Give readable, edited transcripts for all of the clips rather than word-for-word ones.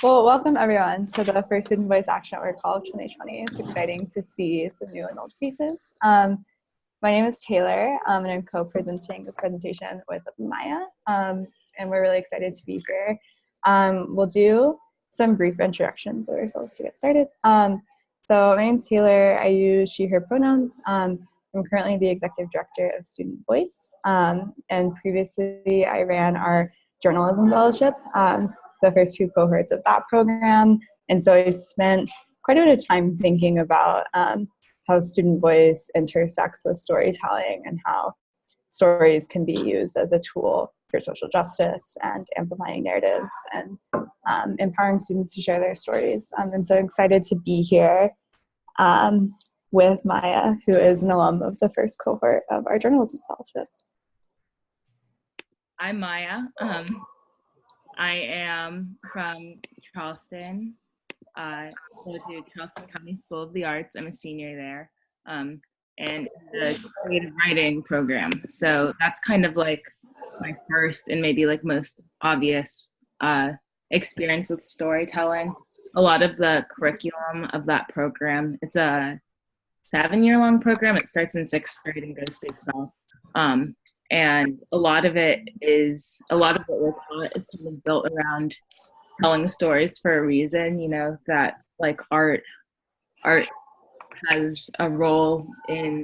Well, welcome everyone to the first Student Voice Action Network Call of 2020. It's exciting to see some new and old faces. My name is Taylor, and I'm co-presenting this presentation with Maya, and we're really excited to be here. We'll do some brief introductions of ourselves to get started. So my name is Taylor. I use she, her pronouns. I'm currently the Executive Director of Student Voice, and previously I ran our Journalism Fellowship, the first two cohorts of that program. And so I spent quite a bit of time thinking about how student voice intersects with storytelling and how stories can be used as a tool for social justice and amplifying narratives and empowering students to share their stories. And so I'm excited to be here with Maya, who is an alum of the first cohort of our Journalism Fellowship. I'm Maya. I am from Charleston. I go to Charleston County School of the Arts. I'm a senior there, and the creative writing program. So that's kind of like my first and maybe like most obvious experience with storytelling. A lot of the curriculum of that program, it's a 7-year-long program. It starts in 6th grade and goes through 12th. And a lot of what we're taught is kind of built around telling stories for a reason, you know, that like art has a role in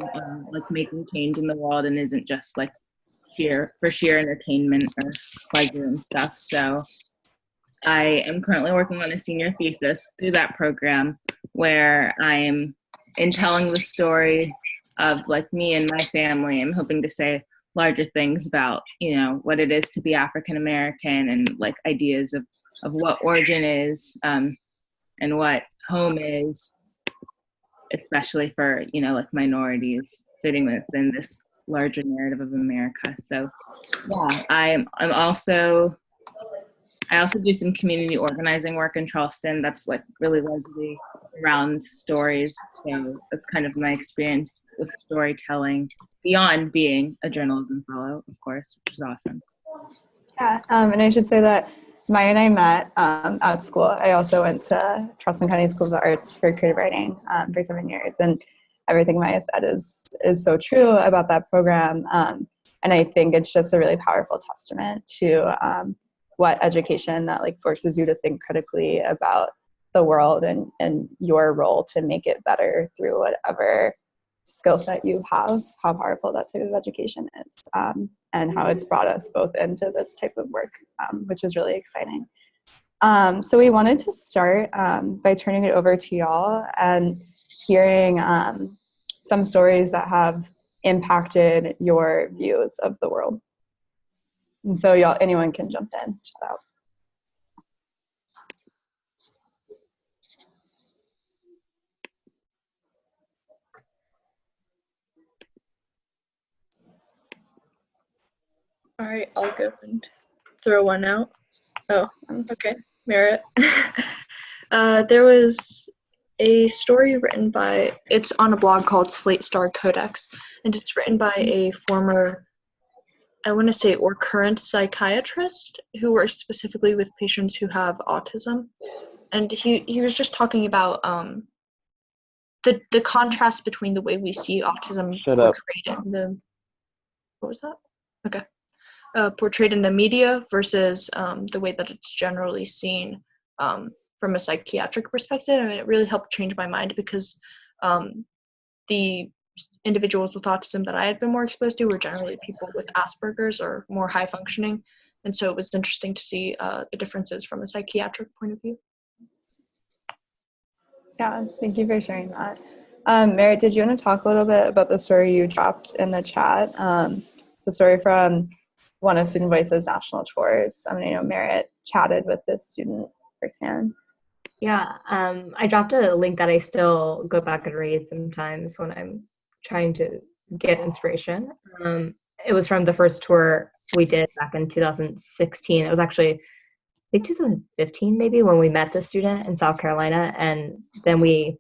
like making change in the world and isn't just like sheer entertainment or pleasure and stuff. So I am currently working on a senior thesis through that program where I'm in telling the story of like me and my family. I'm hoping to say larger things about, you know, what it is to be African American and like ideas of what origin is and what home is, especially for, you know, like minorities fitting within this larger narrative of America. So yeah, I also do some community organizing work in Charleston that's like really largely around stories. So that's kind of my experience with storytelling beyond being a journalism fellow, of course, which is awesome. Yeah, and I should say that Maya and I met at school. I also went to Charleston County School of the Arts for creative writing for 7 years, and everything Maya said is so true about that program. And I think it's just a really powerful testament to what education that like forces you to think critically about the world and your role to make it better through whatever skill set you have, how powerful that type of education is, and how it's brought us both into this type of work, which is really exciting. So we wanted to start by turning it over to y'all and hearing some stories that have impacted your views of the world. And so y'all, anyone can jump in, shout out. All right, I'll go and throw one out. Oh, okay, Merritt. There was a story written by, it's on a blog called Slate Star Codex, and it's written by a former, I want to say, or current psychiatrist who works specifically with patients who have autism. And he was just talking about the contrast between the way we see autism portrayed in the, what was that? Okay. Portrayed in the media versus the way that it's generally seen from a psychiatric perspective. And it really helped change my mind because the individuals with autism that I had been more exposed to were generally people with Asperger's or more high functioning. And so it was interesting to see the differences from a psychiatric point of view. Yeah, thank you for sharing that. Merritt, did you want to talk a little bit about the story you dropped in the chat? The story from one of Student Voice's national tours. I know Merritt chatted with this student firsthand. Yeah, I dropped a link that I still go back and read sometimes when I'm trying to get inspiration. It was from the first tour we did back in 2016. It was actually, I think 2015 maybe, when we met this student in South Carolina, and then we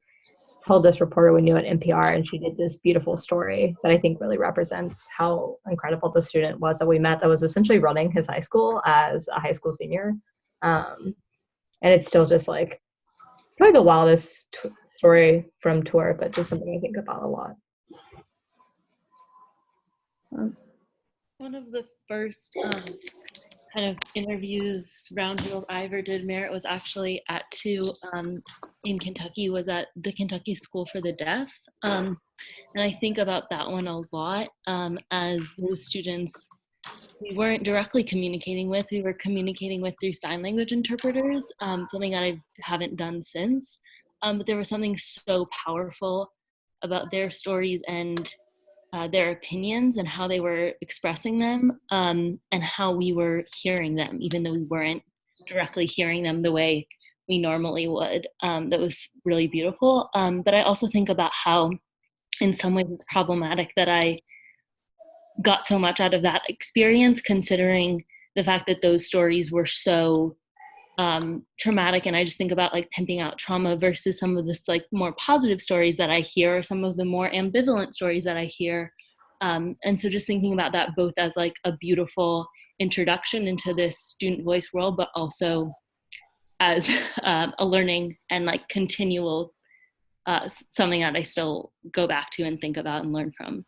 told this reporter we knew at NPR, and she did this beautiful story that I think really represents how incredible the student was that we met, that was essentially running his high school as a high school senior. And it's still just like probably the wildest story from tour, but just something I think about a lot. So, one of the first kind of interviews roundtable I ever did, Merritt, was actually at two in Kentucky, was at the Kentucky School for the Deaf. And I think about that one a lot as those students we weren't directly communicating with, we were communicating with through sign language interpreters, something that I haven't done since. But there was something so powerful about their stories and their opinions and how they were expressing them, and how we were hearing them, even though we weren't directly hearing them the way we normally would. That was really beautiful. But I also think about how in some ways it's problematic that I got so much out of that experience, considering the fact that those stories were so traumatic. And I just think about like pimping out trauma versus some of the like more positive stories that I hear, or some of the more ambivalent stories that I hear. And so just thinking about that both as like a beautiful introduction into this student voice world, but also as a learning and like continual something that I still go back to and think about and learn from.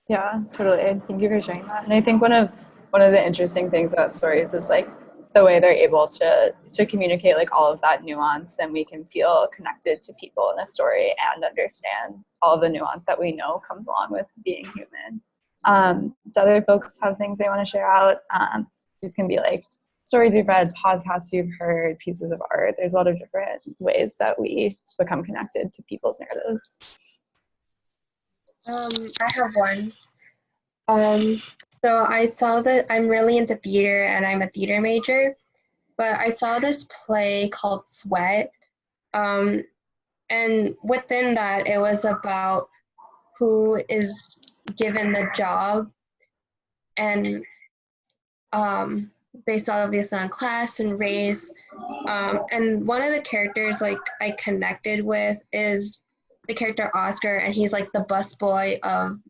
yeah, totally. Thank you for sharing that. And I think one of the interesting things about stories is like the way they're able to communicate like all of that nuance, and we can feel connected to people in a story and understand all of the nuance that we know comes along with being human. Do other folks have things they want to share out? These can be like stories you've read, podcasts you've heard, pieces of art. There's a lot of different ways that we become connected to people's narratives. I have one. So I saw that I'm really into theater and I'm a theater major, but I saw this play called Sweat. And within that, it was about who is given the job, and based obviously on class and race. And one of the characters like I connected with is the character Oscar, and he's like the busboy of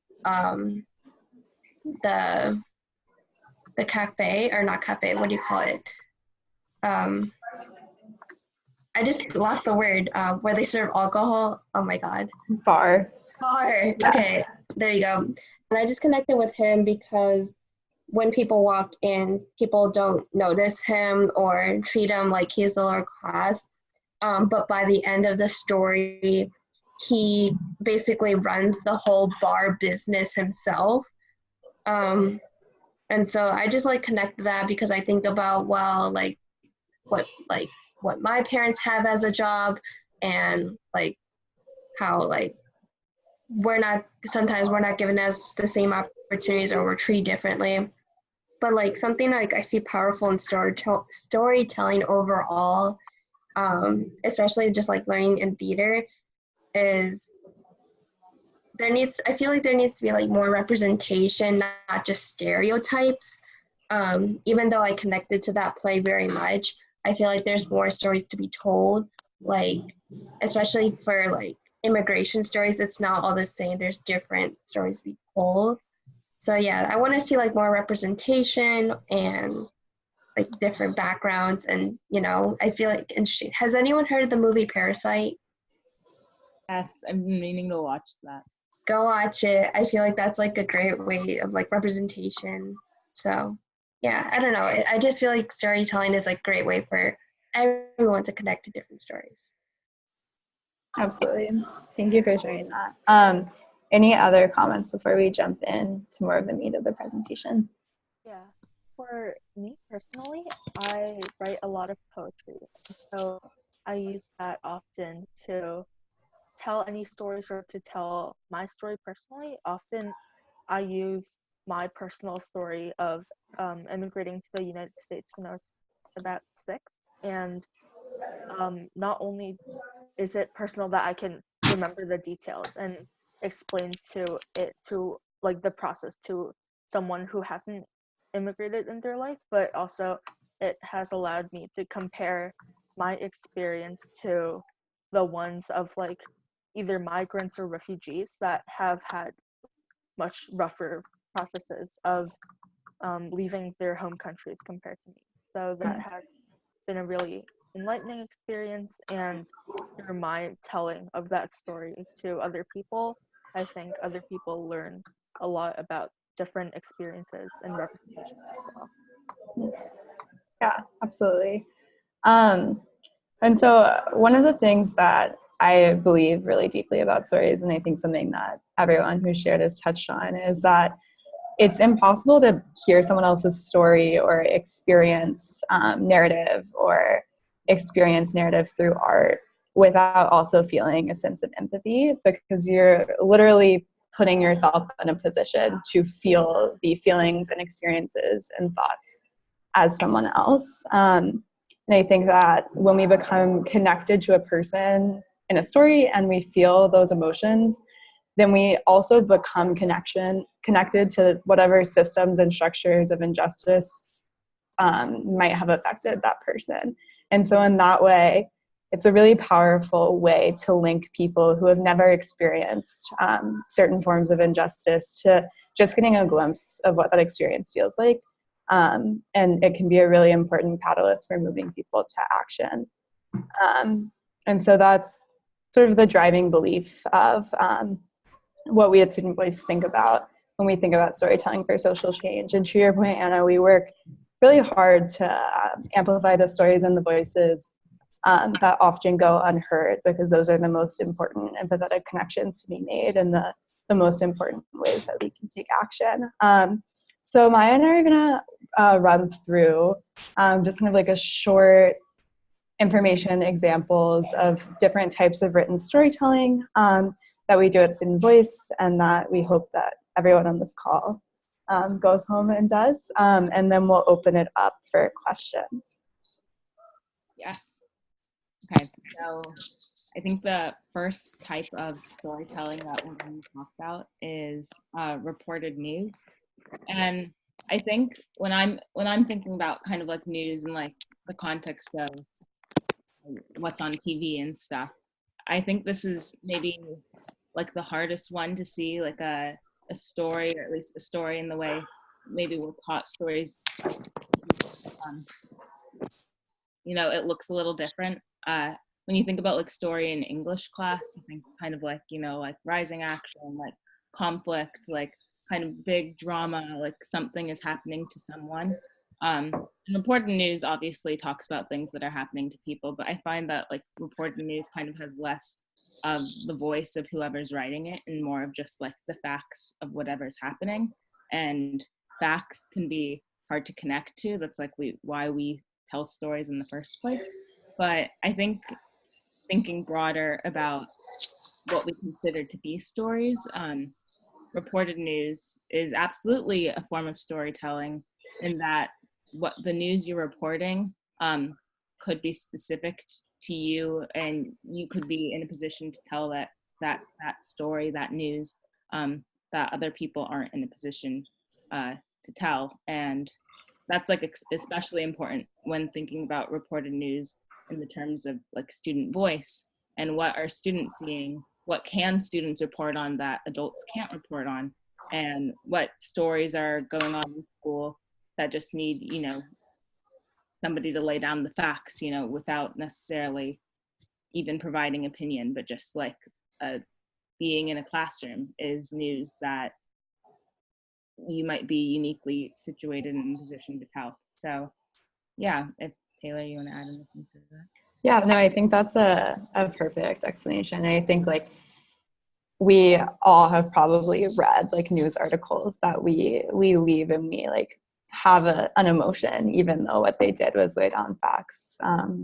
the cafe, or not cafe, what do you call it? I just lost the word, where they serve alcohol. Oh my God. Bar. Bar. Yes. Okay, there you go. And I just connected with him because when people walk in, people don't notice him or treat him like he's the lower class. But by the end of the story, he basically runs the whole bar business himself. And so I just like connect that because I think about, well, like what my parents have as a job, and like how like sometimes we're not given as the same opportunities, or we're treated differently. But like something like I see powerful in storytelling overall, especially just like learning in theater, is I feel like there needs to be like more representation, not just stereotypes. Even though I connected to that play very much, I feel like there's more stories to be told, like especially for like immigration stories. It's not all the same. There's different stories to be told. So yeah, I want to see like more representation and like different backgrounds, and I feel like interesting. Has anyone heard of the movie Parasite? Yes, I've been meaning to watch that. Go watch it. I feel like that's like a great way of like representation. So yeah, I don't know. I just feel like storytelling is like a great way for everyone to connect to different stories. Absolutely. Thank you for sharing that. Any other comments before we jump in to more of the meat of the presentation? Yeah, for me personally, I write a lot of poetry. So I use that often to tell any stories or to tell my story personally. Often I use my personal story of immigrating to the United States when I was about 6. And not only is it personal that I can remember the details and explain to like the process to someone who hasn't immigrated in their life, but also it has allowed me to compare my experience to the ones of like either migrants or refugees that have had much rougher processes of leaving their home countries compared to me. So that has been a really enlightening experience and through my telling of that story to other people, I think other people learn a lot about different experiences and representations as well. Yeah, absolutely. And so one of the things that I believe really deeply about stories, and I think something that everyone who shared has touched on, is that it's impossible to hear someone else's story or experience narrative or experience narrative through art without also feeling a sense of empathy, because you're literally putting yourself in a position to feel the feelings and experiences and thoughts as someone else. And I think that when we become connected to a person in a story and we feel those emotions, then we also become connected to whatever systems and structures of injustice might have affected that person. And so in that way, it's a really powerful way to link people who have never experienced certain forms of injustice to just getting a glimpse of what that experience feels like. And it can be a really important catalyst for moving people to action. And so that's sort of the driving belief of what we at Student Voice think about when we think about storytelling for social change. And to your point, Anna, we work really hard to amplify the stories and the voices that often go unheard, because those are the most important empathetic connections to be made and the most important ways that we can take action. So Maya and I are gonna run through just kind of like a short information examples of different types of written storytelling that we do at Student Voice, and that we hope that everyone on this call goes home and does. And then we'll open it up for questions. Yes. Okay, so I think the first type of storytelling that we're going to talk about is reported news. And I think when I'm thinking about kind of like news and like the context of what's on TV and stuff, I think this is maybe like the hardest one to see, like a story, or at least a story in the way maybe we're taught stories. It looks a little different. When you think about like story in English class, you think kind of like, like rising action, like conflict, like kind of big drama, like something is happening to someone. And reported news obviously talks about things that are happening to people, but I find that like reported news kind of has less of the voice of whoever's writing it and more of just like the facts of whatever's happening. And facts can be hard to connect to. That's like why we tell stories in the first place. But I think thinking broader about what we consider to be stories, reported news is absolutely a form of storytelling, in that what the news you're reporting could be specific to you, and you could be in a position to tell that story, that news, that other people aren't in a position to tell. And that's like especially important when thinking about reported news in the terms of like student voice, and what are students seeing, what can students report on that adults can't report on, and what stories are going on in school that just need, somebody to lay down the facts, without necessarily even providing opinion, but just like being in a classroom is news that you might be uniquely situated in a position to tell. So yeah, if Taylor, you want to add anything to that? Yeah, no, I think that's a perfect explanation. And I think like we all have probably read like news articles that we leave and we like have an emotion, even though what they did was lay down facts,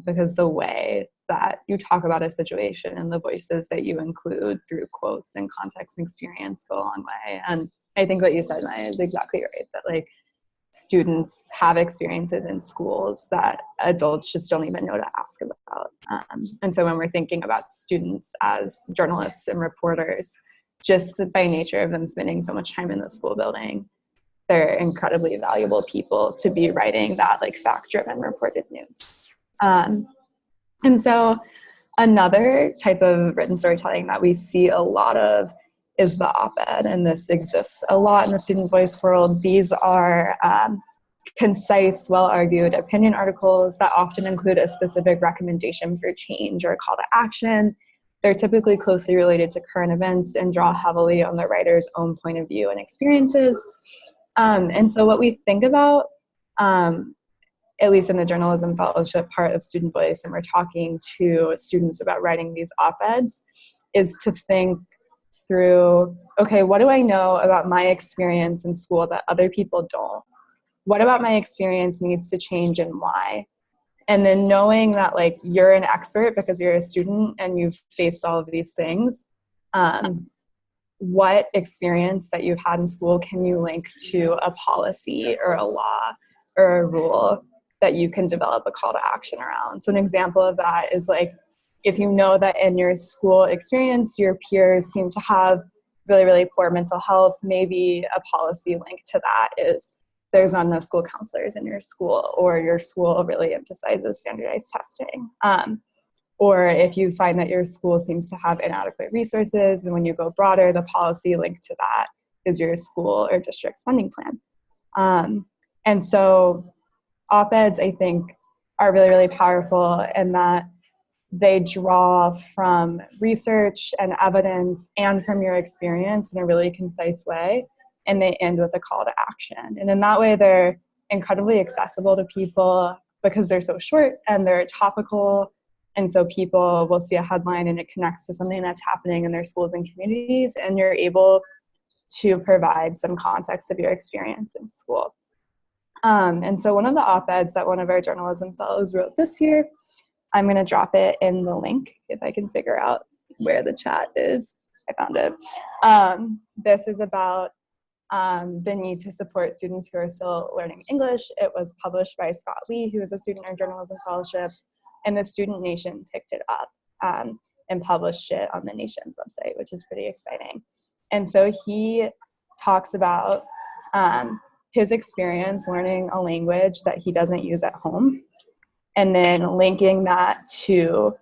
because the way that you talk about a situation and the voices that you include through quotes and context and experience go a long way. And I think what you said, Maya, is exactly right, that like students have experiences in schools that adults just don't even know to ask about. And so when we're thinking about students as journalists and reporters, just by nature of them spending so much time in the school building, they're incredibly valuable people to be writing that like fact-driven reported news. And so another type of written storytelling that we see a lot of is the op-ed, and this exists a lot in the student voice world. These are concise, well-argued opinion articles that often include a specific recommendation for change or a call to action. They're typically closely related to current events and draw heavily on the writer's own point of view and experiences. And so what we think about, at least in the journalism fellowship part of Student Voice, and we're talking to students about writing these op-eds, is to think through, okay, what do I know about my experience in school that other people don't? What about my experience needs to change and why? And then knowing that like you're an expert because you're a student and you've faced all of these things, what experience that you've had in school can you link to a policy or a law or a rule that you can develop a call to action around? So an example of that is like, if you know that in your school experience, your peers seem to have really, really poor mental health, maybe a policy link to that is there's not enough school counselors in your school, or your school really emphasizes standardized testing. Or if you find that your school seems to have inadequate resources, and when you go broader, the policy linked to that is your school or district's funding plan. And so op-eds, I think, are really, really powerful in that they draw from research and evidence and from your experience in a really concise way, and they end with a call to action. And in that way, they're incredibly accessible to people because they're so short and they're topical. And so people will see a headline and it connects to something that's happening in their schools and communities, and you're able to provide some context of your experience in school. And so one of the op-eds that one of our journalism fellows wrote this year, I'm going to drop it in the link if I can figure out where the chat is. I found it. This is about the need to support students who are still learning English. It was published by Scott Lee, who is a student in our journalism fellowship, and the Student Nation picked it up and published it on the Nation's website, which is pretty exciting. And so he talks about his experience learning a language that he doesn't use at home, and then linking that to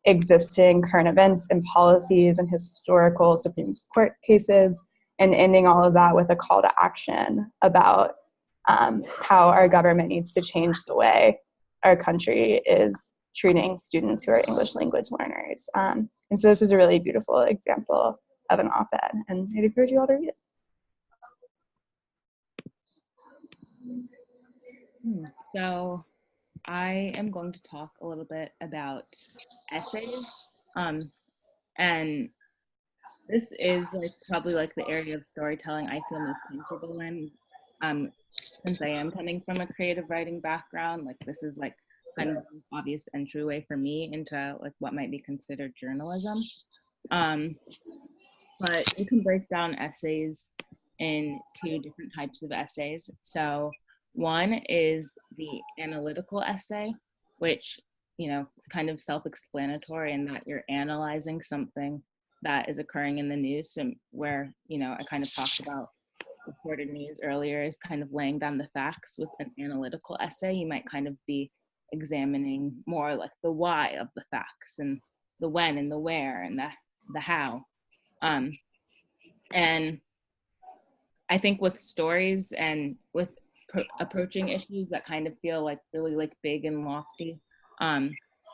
existing current events and policies and historical Supreme Court cases, and ending all of that with a call to action about how our government needs to change the way our country is treating students who are English language learners. And so this is a really beautiful example of an op-ed, and I'd encourage you all to read it. So I am going to talk a little bit about essays, and this is like probably like the area of storytelling I feel most comfortable in, since I am coming from a creative writing background. Like this is like kind of an obvious entryway for me into like what might be considered journalism. But you can break down essays in two different types of essays. So one is the analytical essay, which, you know, it's kind of self-explanatory in that you're analyzing something that is occurring in the news, and where, you know, I kind of talked about reported news earlier is kind of laying down the facts. With an analytical essay, you might kind of be examining more like the why of the facts, and the when and the where and the how. And I think with stories and with approaching issues that kind of feel like really like big and lofty,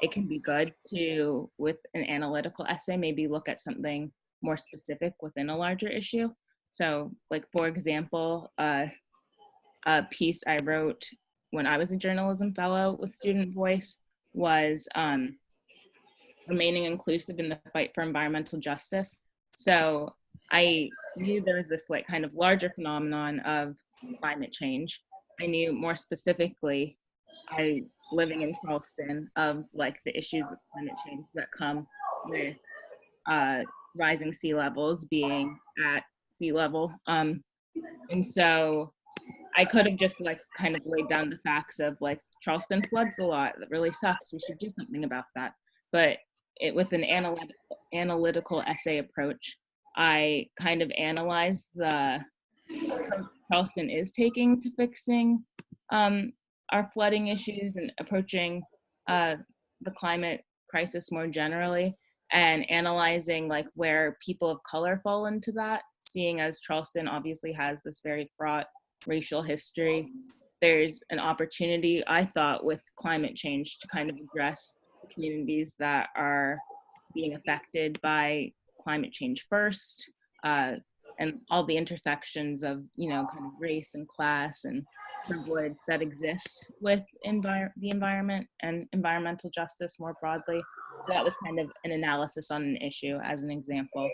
it can be good to, with an analytical essay, maybe look at something more specific within a larger issue. So like, for example, a piece I wrote when I was a journalism fellow with Student Voice was remaining inclusive in the fight for environmental justice. So I knew there was this like kind of larger phenomenon of climate change. I knew more specifically, living in Charleston, of like the issues of climate change that come with rising sea levels, being at sea level. And so I could have just like kind of laid down the facts of like Charleston floods a lot, that really sucks, we should do something about that. But with an analytical essay approach, I kind of analyzed the approach Charleston is taking to fixing our flooding issues and approaching the climate crisis more generally, and analyzing like where people of color fall into that, seeing as Charleston obviously has this very fraught racial history. there's an opportunity, I thought, with climate change to kind of address communities that are being affected by climate change first, and all the intersections of, kind of race and class and privilege that exist with the environment and environmental justice more broadly. So that was kind of an analysis on an issue as an example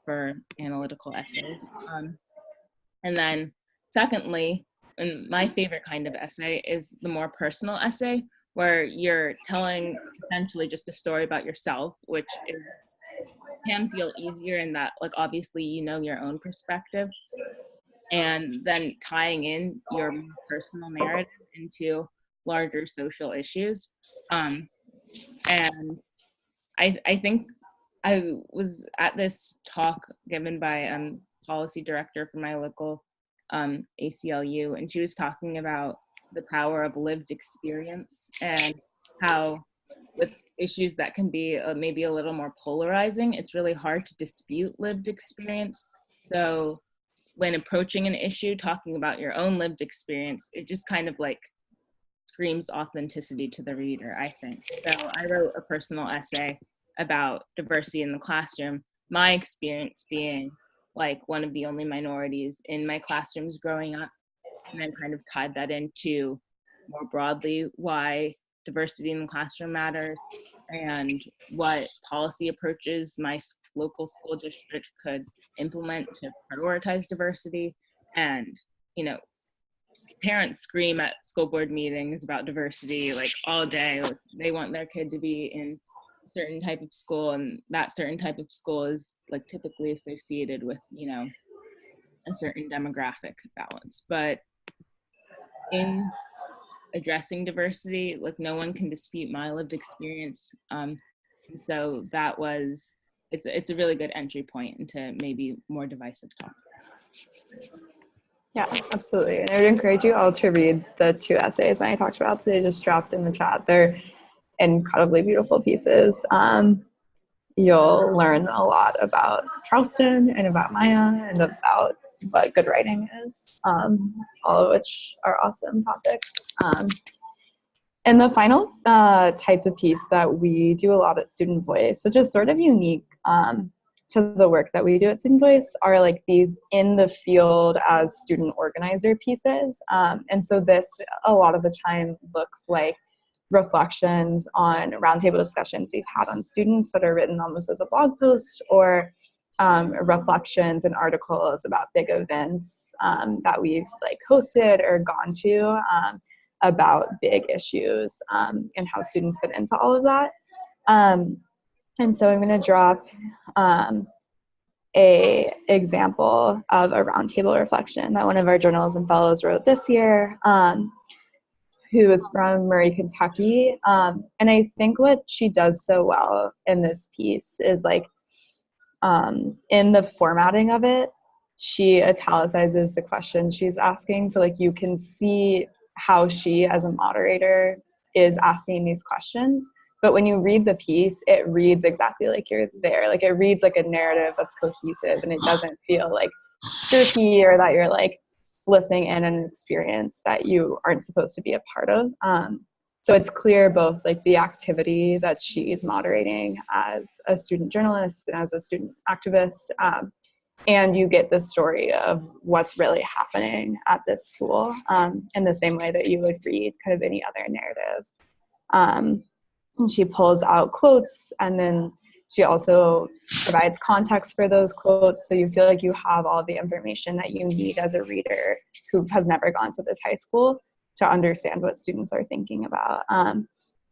for analytical essays. And then secondly, and my favorite kind of essay is the more personal essay, where you're telling essentially just a story about yourself, which can feel easier in that, like, obviously your own perspective, and then tying in your personal narrative into larger social issues. And I think I was at this talk given by policy director for my local ACLU, and she was talking about the power of lived experience and how with issues that can be maybe a little more polarizing, it's really hard to dispute lived experience. So when approaching an issue, talking about your own lived experience, it just kind of like screams authenticity to the reader, I think. So I wrote a personal essay about diversity in the classroom, my experience being like one of the only minorities in my classrooms growing up, and then kind of tied that into more broadly why diversity in the classroom matters and what policy approaches my local school district could implement to prioritize diversity. And, parents scream at school board meetings about diversity like all day. Like, they want their kid to be in a certain type of school, and that certain type of school is like typically associated with, a certain demographic balance. But in addressing diversity, like, no one can dispute my lived experience. And so that was, it's a really good entry point into maybe more divisive talk. Yeah, absolutely. And I would encourage you all to read the 2 essays I talked about that I just dropped in the chat. They're incredibly beautiful pieces. You'll learn a lot about Charleston and about Maya and about what good writing is, all of which are awesome topics. And the final type of piece that we do a lot at Student Voice, which is sort of unique to the work that we do at Student Voice, are like these in the field as student organizer pieces. And so this, a lot of the time, looks like reflections on roundtable discussions we've had on students that are written almost as a blog post, or reflections and articles about big events that we've like hosted or gone to about big issues and how students fit into all of that. And so I'm going to drop a example of a roundtable reflection that one of our journalism fellows wrote this year, who is from Murray, Kentucky. And I think what she does so well in this piece is like, in the formatting of it, she italicizes the question she's asking. So like you can see how she as a moderator is asking these questions. But when you read the piece, it reads exactly like you're there. Like it reads like a narrative that's cohesive, and it doesn't feel like jerky or that you're like listening in an experience that you aren't supposed to be a part of. So it's clear both like the activity that she's moderating as a student journalist and as a student activist, and you get the story of what's really happening at this school in the same way that you would read kind of any other narrative. And she pulls out quotes, and then she also provides context for those quotes, so you feel like you have all the information that you need as a reader who has never gone to this high school to understand what students are thinking about.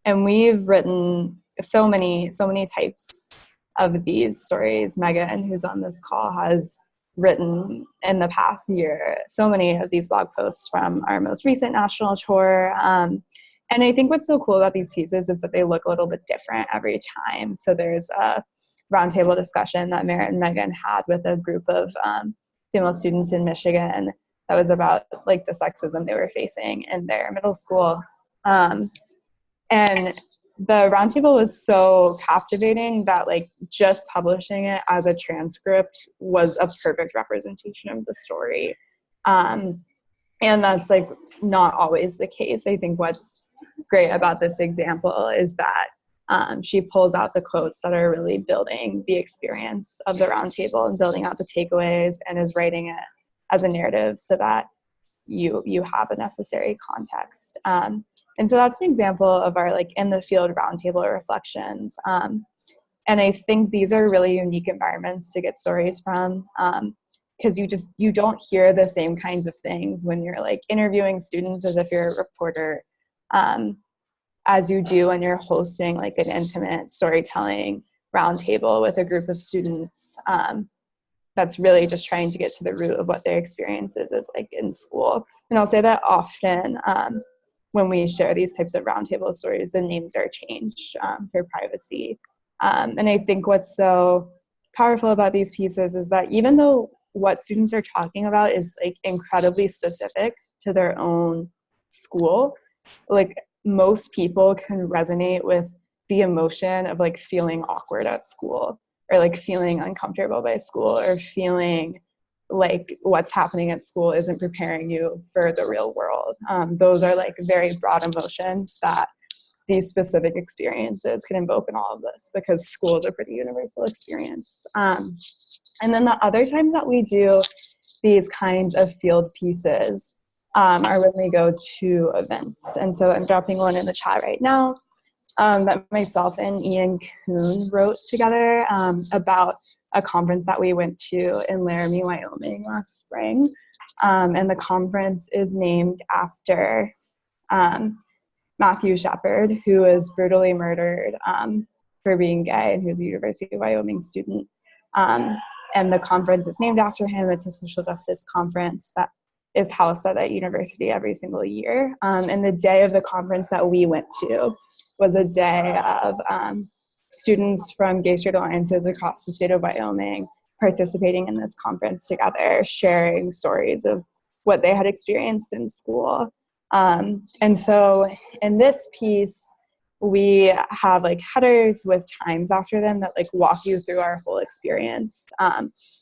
And we've written so many types of these stories. Megan, who's on this call, has written in the past year so many of these blog posts from our most recent national tour. And I think what's so cool about these pieces is that they look a little bit different every time. So there's a roundtable discussion that Merritt and Megan had with a group of female students in Michigan that was about like the sexism they were facing in their middle school. And the roundtable was so captivating that like just publishing it as a transcript was a perfect representation of the story. And that's like not always the case. I think what's great about this example is that she pulls out the quotes that are really building the experience of the roundtable and building out the takeaways, and is writing it as a narrative so that you have a necessary context. And so that's an example of our like in the field roundtable reflections. And I think these are really unique environments to get stories from, because you don't hear the same kinds of things when you're like interviewing students as if you're a reporter, as you do when you're hosting like an intimate storytelling roundtable with a group of students. That's really just trying to get to the root of what their experiences is like in school. And I'll say that often when we share these types of roundtable stories, the names are changed for privacy. And I think what's so powerful about these pieces is that even though what students are talking about is like incredibly specific to their own school, like most people can resonate with the emotion of like feeling awkward at school, or like feeling uncomfortable by school, or feeling like what's happening at school isn't preparing you for the real world. Those are like very broad emotions that these specific experiences can invoke in all of this, because school is a pretty universal experience. And then the other times that we do these kinds of field pieces are when we go to events. And so I'm dropping one in the chat right now that myself and Ian Kuhn wrote together about a conference that we went to in Laramie, Wyoming last spring. And the conference is named after Matthew Shepard, who was brutally murdered for being gay, and he was a University of Wyoming student. And the conference is named after him. It's a social justice conference that is housed at that university every single year. And the day of the conference that we went to was a day of students from gay straight alliances across the state of Wyoming participating in this conference together, sharing stories of what they had experienced in school. And so in this piece, we have like headers with times after them that like walk you through our whole experience.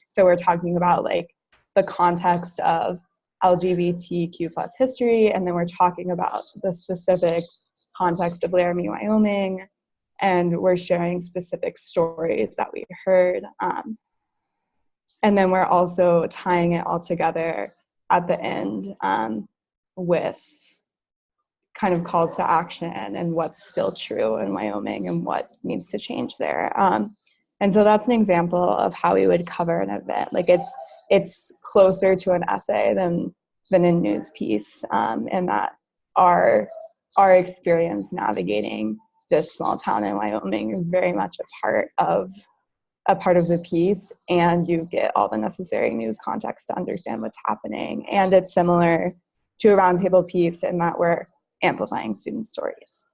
So we're talking about like the context of LGBTQ plus history, and then we're talking about the specific context of Laramie, Wyoming, and we're sharing specific stories that we heard. And then we're also tying it all together at the end with kind of calls to action and what's still true in Wyoming and what needs to change there. And so that's an example of how we would cover an event. Like it's closer to an essay than a news piece, and that our experience navigating this small town in Wyoming is very much a part of the piece, and you get all the necessary news context to understand what's happening. And it's similar to a roundtable piece in that we're amplifying student stories.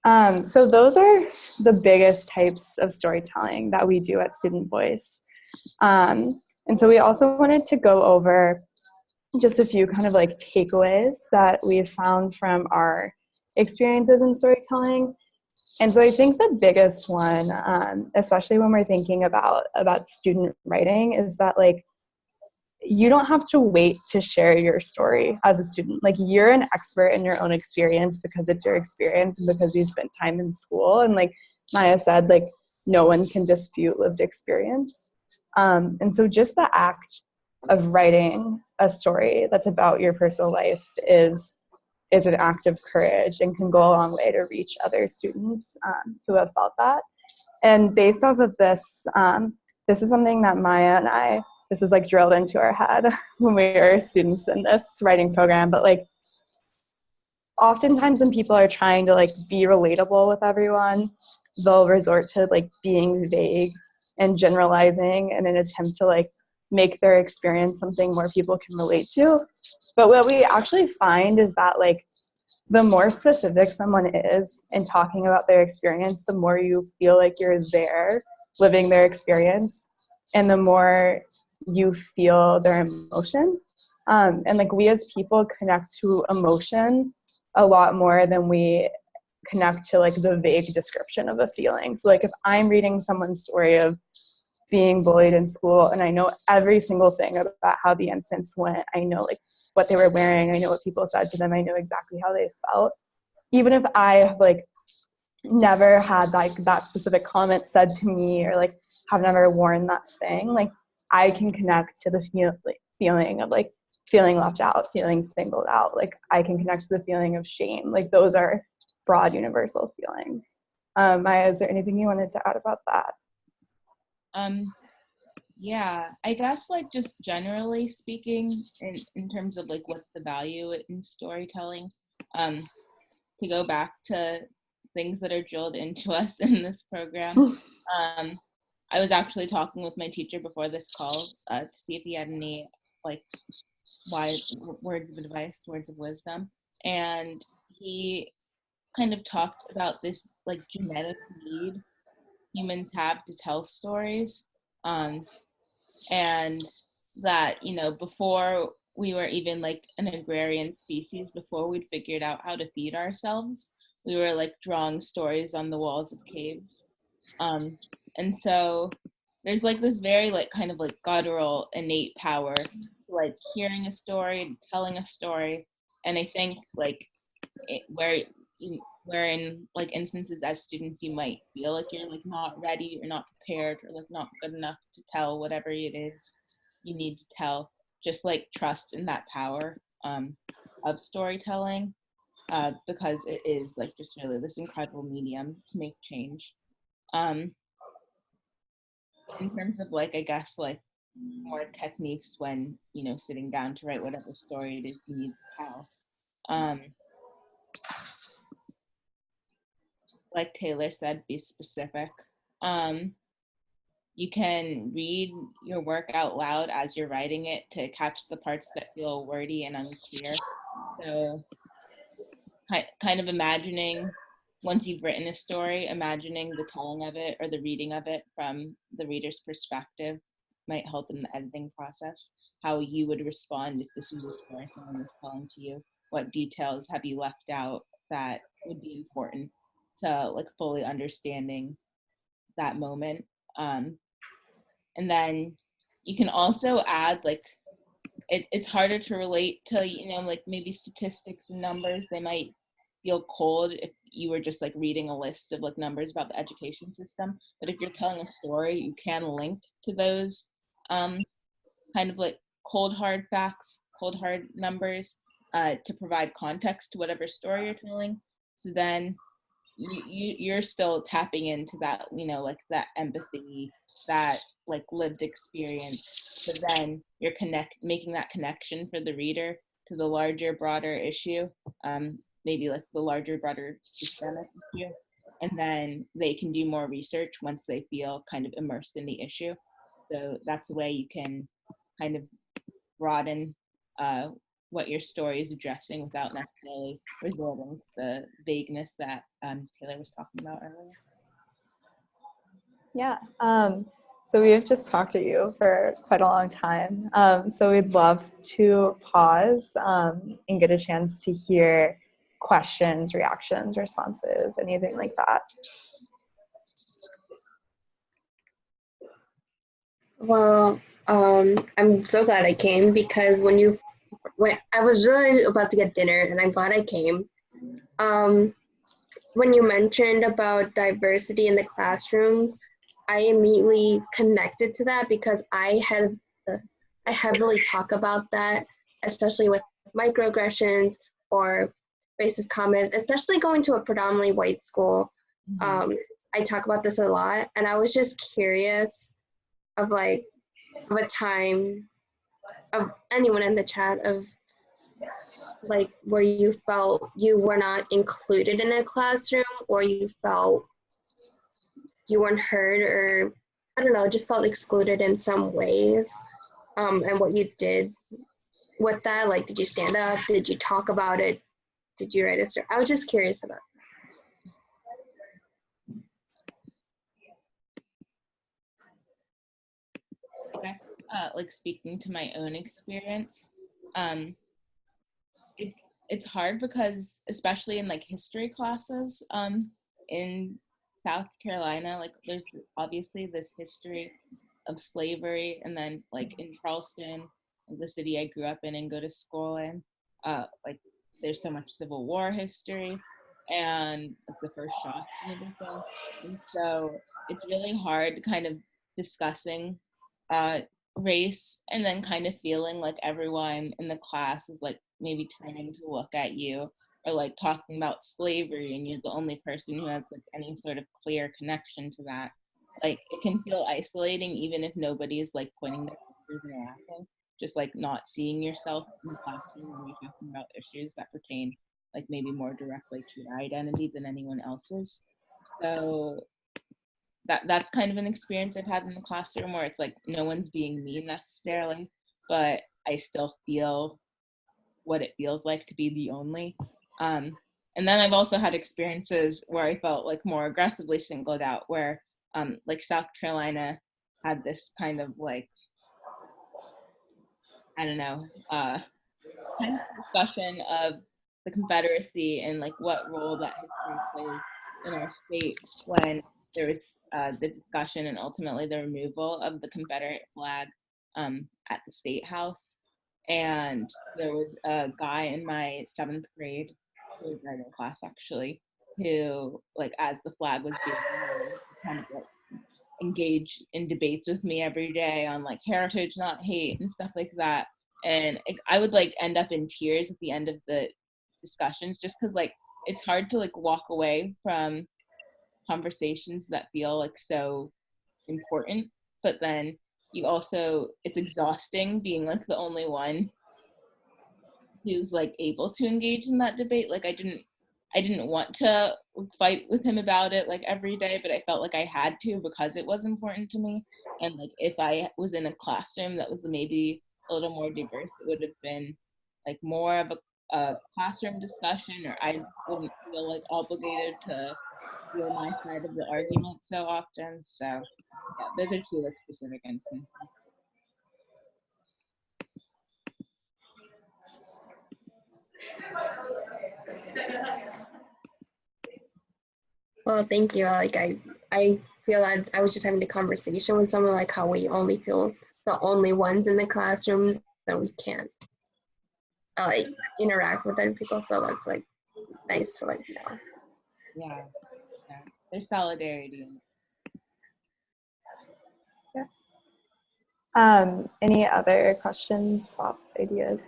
So those are the biggest types of storytelling that we do at Student Voice. And so we also wanted to go over just a few kind of like takeaways that we've found from our experiences in storytelling. And so I think the biggest one, especially when we're thinking about student writing, is that like you don't have to wait to share your story as a student. Like you're an expert in your own experience because it's your experience and because you spent time in school. And like Maya said, like no one can dispute lived experience. And so just the act of writing a story that's about your personal life is an act of courage and can go a long way to reach other students who have felt that. And based off of this, this is something that Maya and I, this is like drilled into our head when we were students in this writing program, but like oftentimes when people are trying to like be relatable with everyone, they'll resort to like being vague and generalizing in an attempt to like make their experience something more people can relate to. But what we actually find is that like the more specific someone is in talking about their experience, the more you feel like you're there living their experience, and the more you feel their emotion. And like we as people connect to emotion a lot more than we connect to like the vague description of a feeling. So like if I'm reading someone's story of being bullied in school, and I know every single thing about how the instance went. I know like what they were wearing. I know what people said to them. I know exactly how they felt. Even if I have like never had like that specific comment said to me, or like have never worn that thing, like I can connect to the feeling of like feeling left out, feeling singled out. Like I can connect to the feeling of shame. Like those are broad universal feelings. Maya, is there anything you wanted to add about that? Yeah, I guess like just generally speaking in terms of like what's the value in storytelling, to go back to things that are drilled into us in this program. I was actually talking with my teacher before this call to see if he had any like words of advice, words of wisdom, and he kind of talked about this like genetic need humans have to tell stories, and that, you know, before we were even like an agrarian species, before we'd figured out how to feed ourselves, we were like drawing stories on the walls of caves. And so there's like this very like kind of like guttural innate power to like hearing a story, telling a story. And I think like where in like instances as students you might feel like you're like not ready or not prepared or like not good enough to tell whatever it is you need to tell, just like trust in that power of storytelling, because it is like just really this incredible medium to make change. In terms of like, I guess like more techniques when, you know, sitting down to write whatever story it is you need to tell. Like Taylor said, be specific. You can read your work out loud as you're writing it to catch the parts that feel wordy and unclear. So kind of imagining, once you've written a story, imagining the telling of it or the reading of it from the reader's perspective might help in the editing process. How you would respond if this was a story someone was telling to you. What details have you left out that would be important to like fully understanding that moment. And then you can also add like, it's harder to relate to, you know, like maybe statistics and numbers. They might feel cold if you were just like reading a list of like numbers about the education system. But if you're telling a story, you can link to those kind of like cold hard facts, cold hard numbers, to provide context to whatever story you're telling. So then you're still tapping into that, you know, like that empathy, that like lived experience, but then you're making that connection for the reader to the larger, broader issue, maybe like the larger, broader systemic issue, and then they can do more research once they feel kind of immersed in the issue. So that's a way you can kind of broaden what your story is addressing without necessarily resorting to the vagueness that Taylor was talking about earlier. Yeah. So we have just talked to you for quite a long time. So we'd love to pause and get a chance to hear questions, reactions, responses, anything like that. Well, I'm so glad I came because when I was really about to get dinner, and I'm glad I came. When you mentioned about diversity in the classrooms, I immediately connected to that because I heavily talk about that, especially with microaggressions or racist comments, especially going to a predominantly white school. I talk about this a lot, and I was just curious of a time of anyone in the chat of like where you felt you were not included in a classroom, or you felt you weren't heard, or I don't know, just felt excluded in some ways, and what you did with that. Like, did you stand up? Did you talk about it? Did you write a story? I was just curious about I guess like speaking to my own experience, it's hard because especially in like history classes in South Carolina, like there's obviously this history of slavery. And then like in Charleston, the city I grew up in and go to school in, like there's so much Civil War history and like the first shots and everything. And so it's really hard kind of discussing race and then kind of feeling like everyone in the class is like maybe turning to look at you or like talking about slavery and you're the only person who has like any sort of clear connection to that. Like it can feel isolating even if nobody is like pointing their fingers and laughing, just like not seeing yourself in the classroom when you're talking about issues that pertain like maybe more directly to your identity than anyone else's. So that's kind of an experience I've had in the classroom where it's like no one's being mean necessarily, but I still feel what it feels like to be the only. And then I've also had experiences where I felt like more aggressively singled out, where like South Carolina had this kind of like, I don't know, kind of discussion of the Confederacy and like what role that history plays in our state when there was the discussion and ultimately the removal of the Confederate flag at the State House. And there was a guy in my 7th grade writing class actually who like as the flag was being removed kind of like engage in debates with me every day on like heritage not hate and stuff like that. And I would like end up in tears at the end of the discussions just because like it's hard to like walk away from conversations that feel like so important, but then you also it's exhausting being like the only one who's like able to engage in that debate. Like I didn't want to fight with him about it like every day, but I felt like I had to because it was important to me. And like if I was in a classroom that was maybe a little more diverse, it would have been like more of a classroom discussion, or I wouldn't feel like obligated to feel my side of the argument so often. So yeah, those are two like specific instances. Well, thank you. Like I feel that I was just having a conversation with someone like how we only feel the only ones in the classrooms that we can't like interact with other people. So that's like nice to like know. Yeah, there's solidarity. Any other questions, thoughts, ideas?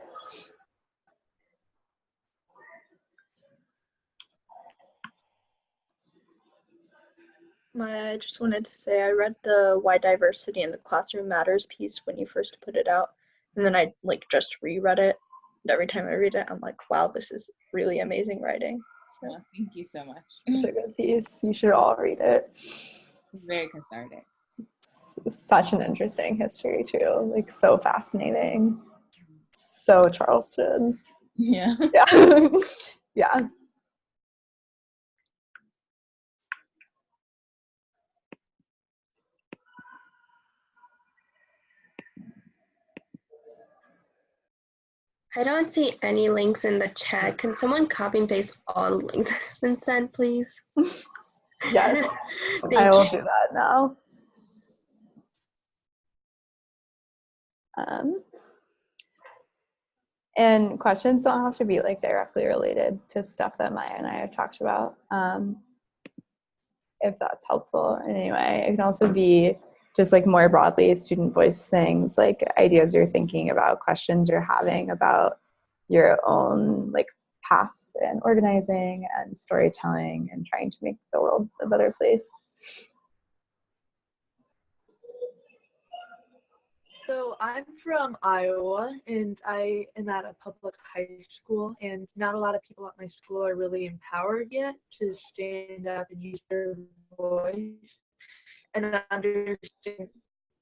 Maya, I just wanted to say I read the Why Diversity in the Classroom Matters piece when you first put it out, and then I like just reread it. And every time I read it, I'm like, wow, this is really amazing writing. So Oh, thank you so much. Such a good piece. You should all read it. It's very cathartic. Such an interesting history too. Like so fascinating. So Charleston. Yeah. Yeah. Yeah. I don't see any links in the chat. Can someone copy and paste all the links that's been sent, please? Yes. Thank I will you. do that now. And questions don't have to be like directly related to stuff that Maya and I have talked about. If that's helpful in any way. It can also be just like more broadly student voice things, like ideas you're thinking about, questions you're having about your own like path in organizing and storytelling and trying to make the world a better place. So I'm from Iowa, and I am at a public high school, and not a lot of people at my school are really empowered yet to stand up and use their voice and understand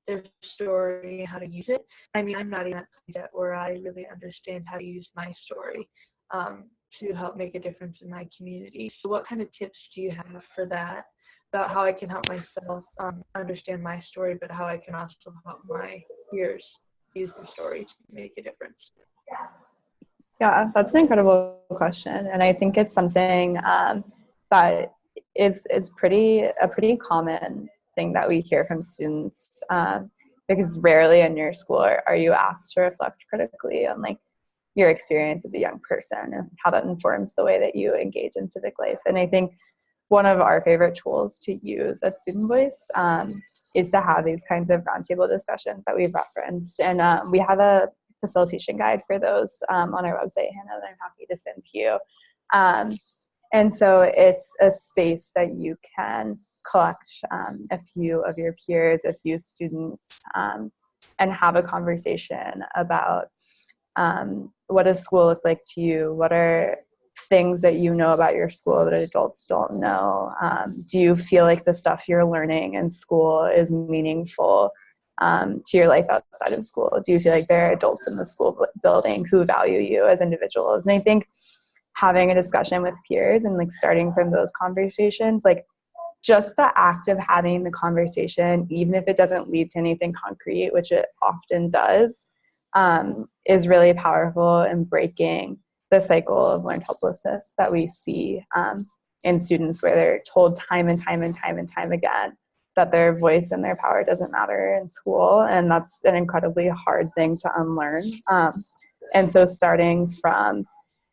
their story and how to use it. I mean, I'm not even at the point yet where I really understand how to use my story to help make a difference in my community. So what kind of tips do you have for that, about how I can help myself understand my story, but how I can also help my peers use the story to make a difference? Yeah, that's an incredible question. And I think it's something that is a pretty common thing that we hear from students. because rarely in your school are you asked to reflect critically on like your experience as a young person and how that informs the way that you engage in civic life. And I think one of our favorite tools to use at Student Voice is to have these kinds of roundtable discussions that we've referenced. And we have a facilitation guide for those on our website, Hannah, that I'm happy to send to you. And so it's a space that you can collect a few of your peers, a few students, and have a conversation about what does school look like to you? What are things that you know about your school that adults don't know? Do you feel like the stuff you're learning in school is meaningful to your life outside of school? Do you feel like there are adults in the school building who value you as individuals? And I think having a discussion with peers and like starting from those conversations, like just the act of having the conversation, even if it doesn't lead to anything concrete, which it often does, is really powerful in breaking the cycle of learned helplessness that we see in students, where they're told time and time and time and time again that their voice and their power doesn't matter in school. And that's an incredibly hard thing to unlearn. And so starting from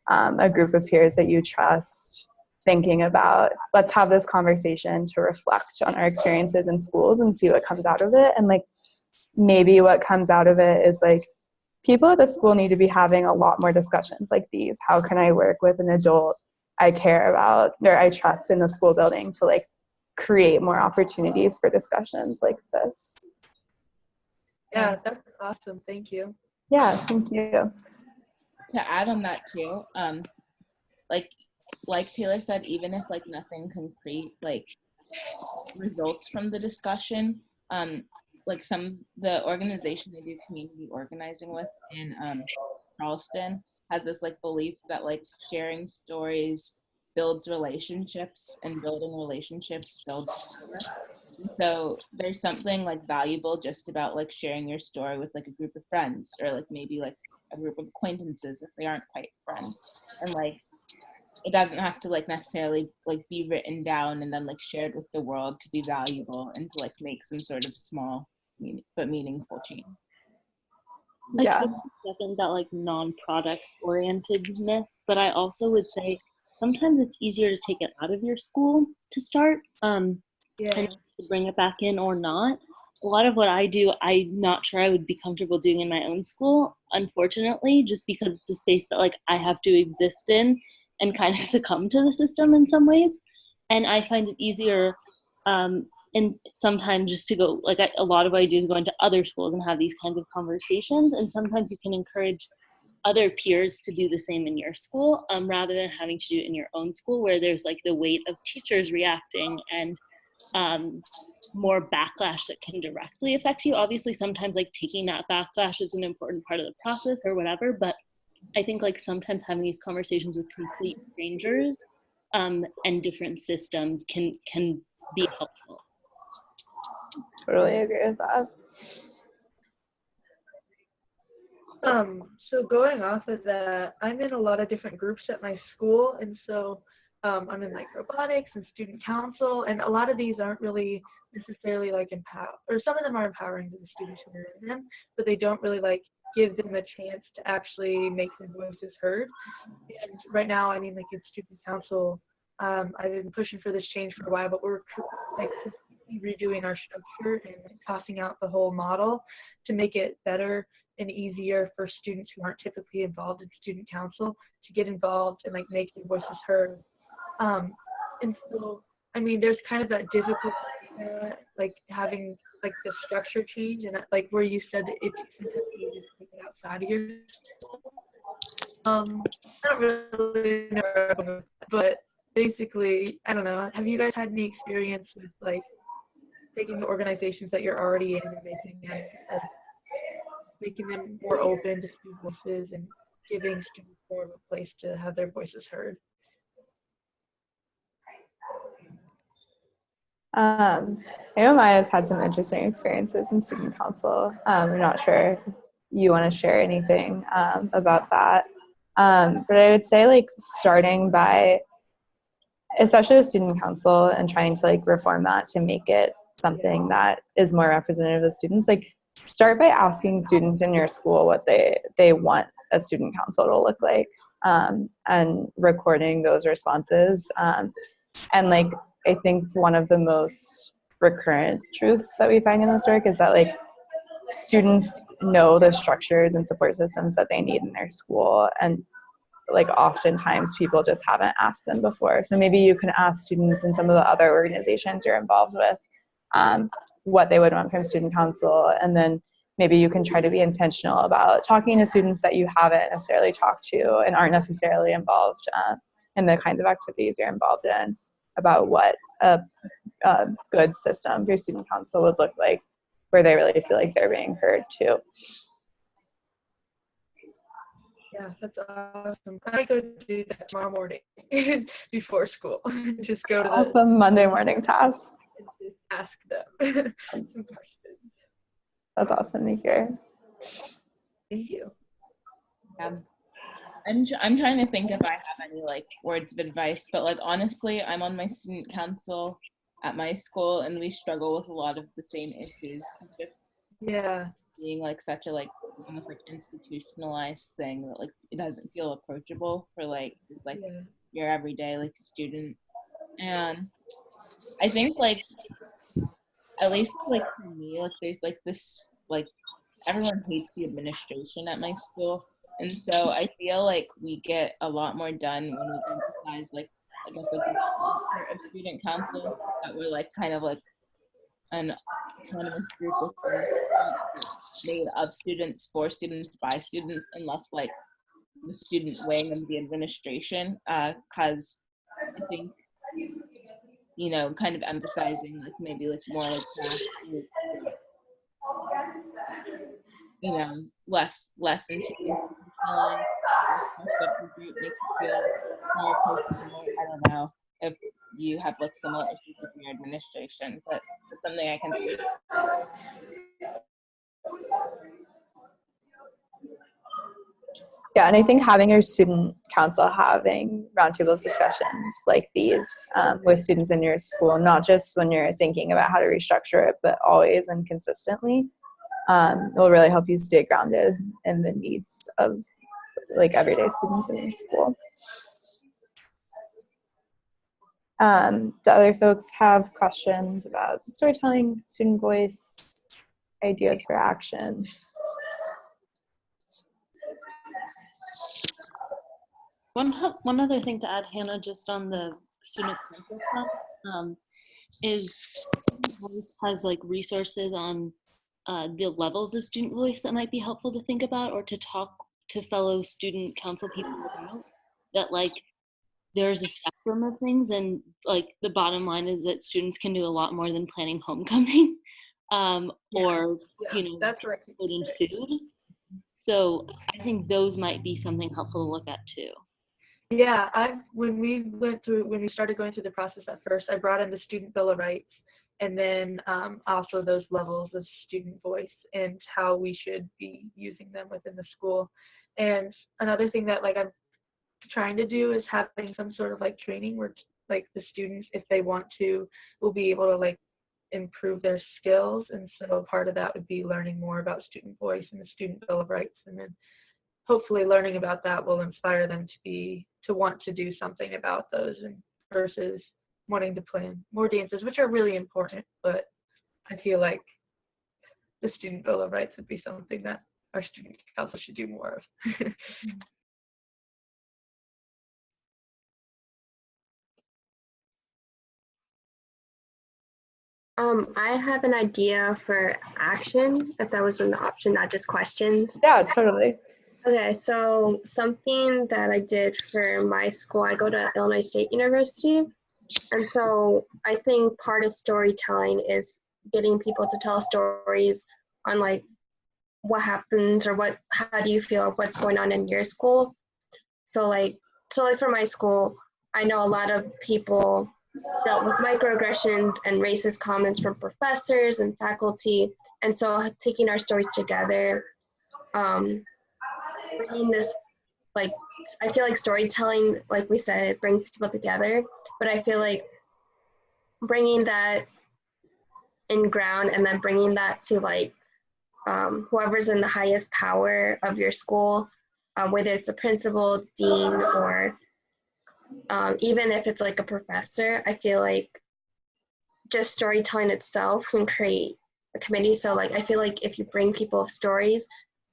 a group of peers that you trust, thinking about, let's have this conversation to reflect on our experiences in schools and see what comes out of it. And like, maybe what comes out of it is like, people at the school need to be having a lot more discussions like these. How can I work with an adult I care about or I trust in the school building to like create more opportunities for discussions like this? Yeah, that's awesome. Thank you. Yeah, thank you. To add on that too, like Taylor said, even if like nothing concrete like results from the discussion, like the organization I do community organizing with in Charleston has this like belief that like sharing stories builds relationships and building relationships builds power. And so there's something like valuable just about like sharing your story with like a group of friends or like maybe like a group of acquaintances if they aren't quite friends. And like it doesn't have to like necessarily like be written down and then like shared with the world to be valuable and to like make some sort of small but meaningful change. I Yeah. totally second that like non-product orientedness, but I also would say sometimes it's easier to take it out of your school to start and to bring it back in or not. A lot of what I do, I'm not sure I would be comfortable doing in my own school, unfortunately, just because it's a space that like I have to exist in and kind of succumb to the system in some ways. And I find it easier and sometimes just to go, like a lot of what I do is go into other schools and have these kinds of conversations. And sometimes you can encourage other peers to do the same in your school rather than having to do it in your own school, where there's like the weight of teachers reacting and more backlash that can directly affect you. Obviously, sometimes like taking that backlash is an important part of the process or whatever, but I think like sometimes having these conversations with complete strangers and different systems can be helpful. Totally agree with that. So going off of that, I'm in a lot of different groups at my school, and so I'm in like robotics and student council, and a lot of these aren't really necessarily like or some of them are empowering to the students who are in them, but they don't really like give them a chance to actually make their voices heard. And right now, I mean, like in student council, I've been pushing for this change for a while, but we're like redoing our structure and like, tossing out the whole model to make it better and easier for students who aren't typically involved in student council to get involved and like make their voices heard. And so, I mean, there's kind of that difficulty, like having like the structure change and like where you said that it's sometimes easy to take it outside of your school. I don't really know, but basically, I don't know. Have you guys had any experience with like taking the organizations that you're already in and making them more open to student voices and giving students more of a place to have their voices heard? I know Maya's had some interesting experiences in student council. I'm not sure if you want to share anything about that. But I would say like starting by, especially with student council and trying to like reform that to make it something that is more representative of students, like start by asking students in your school what they want a student council to look like, and recording those responses. And like, I think one of the most recurrent truths that we find in this work is that like students know the structures and support systems that they need in their school, and like oftentimes people just haven't asked them before. So maybe you can ask students in some of the other organizations you're involved with what they would want from student council, and then maybe you can try to be intentional about talking to students that you haven't necessarily talked to and aren't necessarily involved in the kinds of activities you're involved in, about what a good system for student council would look like, where they really feel like they're being heard too. Yeah, that's awesome. I might go do that tomorrow morning before school. Just go to the Awesome Monday morning task. and just ask them some questions. That's awesome to hear. Thank you. I'm trying to think if I have any like words of advice, but like honestly, I'm on my student council at my school, and we struggle with a lot of the same issues. Just being like such a like almost like institutionalized thing that like it doesn't feel approachable for like just like your everyday like student. And I think like at least like for me, like there's like this like everyone hates the administration at my school. And so I feel like we get a lot more done when we emphasize like I guess like the structure of student council, that we're like kind of like an autonomous group of made of students, for students, by students, and less like the student wing of the administration. Because I think, you know, kind of emphasizing like maybe like more like that, you know, less institutionalized group makes you feel more personal. I don't know if you have like similar issues with your administration, but it's something I can do. Yeah, and I think having your student council having roundtables discussions like these with students in your school, not just when you're thinking about how to restructure it, but always and consistently, will really help you stay grounded in the needs of like everyday students in your school. Do other folks have questions about storytelling, student voice, ideas for action? One other thing to add, Hannah, just on the student council front, is student voice has like resources on the levels of student voice that might be helpful to think about, or to talk to fellow student council people about. That like there's a spectrum of things, and like the bottom line is that students can do a lot more than planning homecoming, or you know, that's right. food and food. So I think those might be something helpful to look at too. Yeah, when we started going through the process at first, I brought in the Student Bill of Rights, and then also those levels of student voice and how we should be using them within the school. And another thing that like I'm trying to do is having some sort of like training where like the students, if they want to, will be able to like improve their skills. And so part of that would be learning more about student voice and the Student Bill of Rights, and then hopefully learning about that will inspire them to want to do something about those, and versus wanting to plan more dances, which are really important, but I feel like the Student Bill of Rights would be something that our student council should do more of. I have an idea for action, if that was an option, not just questions. Yeah, totally. Okay, so something that I did for my school, I go to Illinois State University, and so I think part of storytelling is getting people to tell stories on like what happens or how do you feel, what's going on in your school. So like for my school, I know a lot of people dealt with microaggressions and racist comments from professors and faculty, and so taking our stories together, bringing this, like, I feel like storytelling, like we said, it brings people together, but I feel like bringing that in ground and then bringing that to like whoever's in the highest power of your school, whether it's a principal, dean, or even if it's like a professor. I feel like just storytelling itself can create a committee. So like I feel like if you bring people of stories,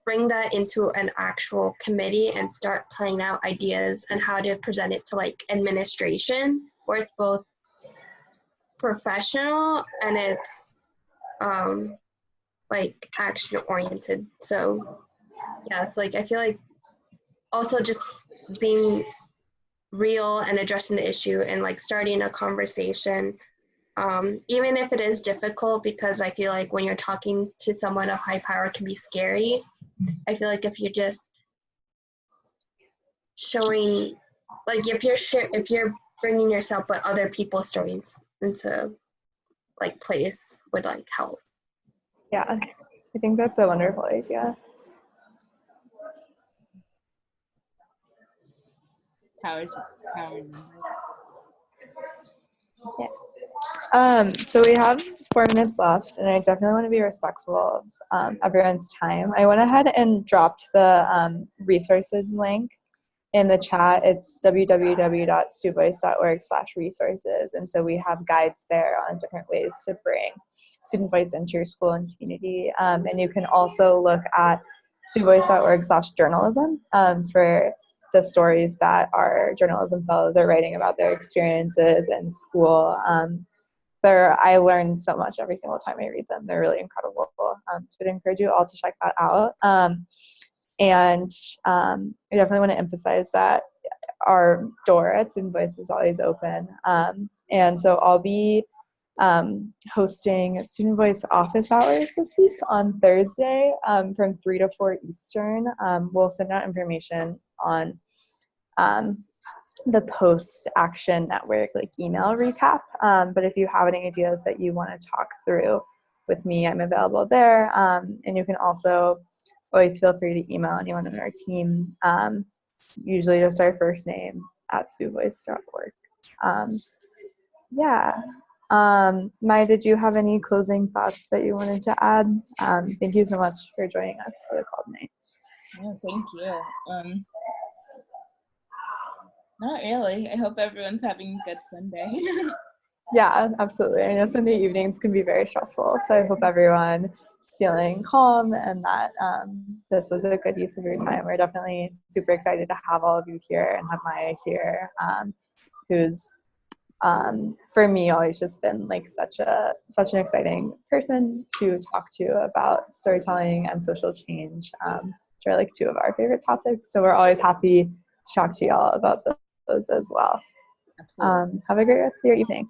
bring that into an actual committee and start playing out ideas and how to present it to like administration, where it's both professional and it's like action oriented. So yeah, it's like I feel like also just being real and addressing the issue and like starting a conversation, even if it is difficult, because I feel like when you're talking to someone of high power, it can be scary. I feel like if you're just showing, like if you're bringing yourself but other people's stories into like place would like help. Yeah, I think that's a wonderful idea. Powers. So we have 4 minutes left, and I definitely want to be respectful of everyone's time. I went ahead and dropped the resources link in the chat. It's www.studentvoice.org/resources, and so we have guides there on different ways to bring student voice into your school and community. And you can also look at studentvoice.org/journalism for the stories that our journalism fellows are writing about their experiences in school. I learn so much every single time I read them. They're really incredible. So I'd encourage you all to check that out. And I definitely want to emphasize that our door at Student Voice is always open. And so I'll be hosting Student Voice office hours this week on Thursday from 3 to 4 Eastern. We'll send out information on the post-action network like email recap. But if you have any ideas that you want to talk through with me, I'm available there. And you can also always feel free to email anyone on our team, usually just our first name at studentvoice.org. Maya, did you have any closing thoughts that you wanted to add? Thank you so much for joining us for the call tonight. Oh, thank you. Not really. I hope everyone's having a good Sunday. Yeah, absolutely. I know Sunday evenings can be very stressful, so I hope everyone is feeling calm and that this was a good use of your time. We're definitely super excited to have all of you here and have Maya here, who's for me always just been like such an exciting person to talk to about storytelling and social change, which are like 2 of our favorite topics. So we're always happy to talk to y'all about those as well. Absolutely. Have a great rest of your evening.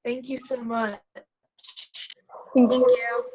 Thank you so much. Thanks. Thank you.